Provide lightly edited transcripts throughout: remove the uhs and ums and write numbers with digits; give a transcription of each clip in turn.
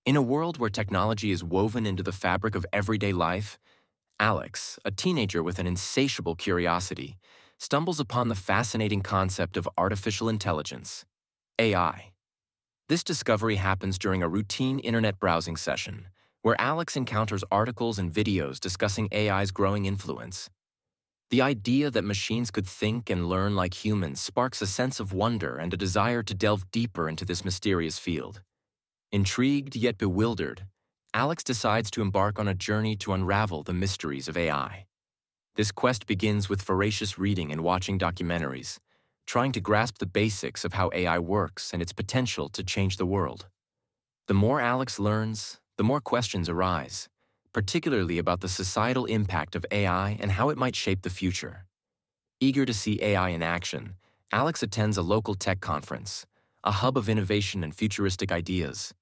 In a world where technology is woven into the fabric of everyday life, Alex, a teenager with an insatiable curiosity, stumbles upon the fascinating concept of artificial intelligence, AI. This discovery happens during a routine internet browsing session, where Alex encounters articles and videos discussing AI's growing influence. The idea that machines could think and learn like humans sparks a sense of wonder and a desire to delve deeper into this mysterious field. Intrigued yet bewildered, Alex decides to embark on a journey to unravel the mysteries of AI. This quest begins with voracious reading and watching documentaries, trying to grasp the basics of how AI works and its potential to change the world. The more Alex learns, the more questions arise, particularly about the societal impact of AI and how it might shape the future. Eager to see AI in action, Alex attends a local tech conference, a hub of innovation and futuristic ideas.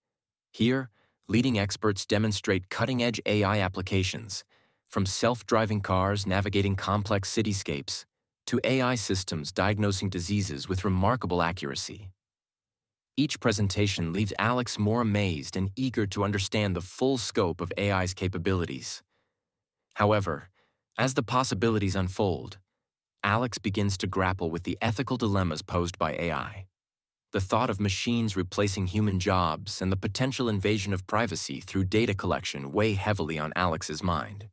Here, leading experts demonstrate cutting-edge AI applications, from self-driving cars navigating complex cityscapes to AI systems diagnosing diseases with remarkable accuracy. Each presentation leaves Alex more amazed and eager to understand the full scope of AI's capabilities. However, as the possibilities unfold, Alex begins to grapple with the ethical dilemmas posed by AI. The thought of machines replacing human jobs and the potential invasion of privacy through data collection weigh heavily on Alex's mind.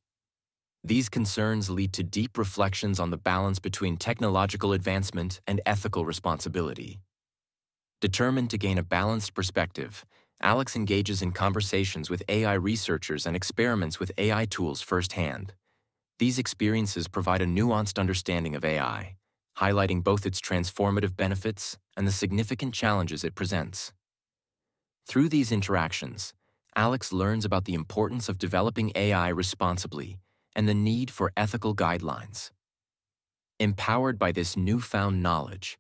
These concerns lead to deep reflections on the balance between technological advancement and ethical responsibility. Determined to gain a balanced perspective, Alex engages in conversations with AI researchers and experiments with AI tools firsthand. These experiences provide a nuanced understanding of AI, highlighting both its transformative benefits and the significant challenges it presents. Through these interactions, Alex learns about the importance of developing AI responsibly and the need for ethical guidelines. Empowered by this newfound knowledge,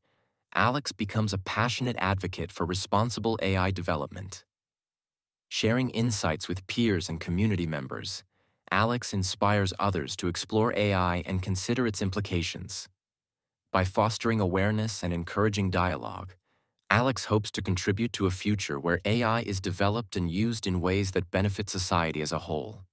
Alex becomes a passionate advocate for responsible AI development. Sharing insights with peers and community members, Alex inspires others to explore AI and consider its implications. By fostering awareness and encouraging dialogue, Alex hopes to contribute to a future where AI is developed and used in ways that benefit society as a whole.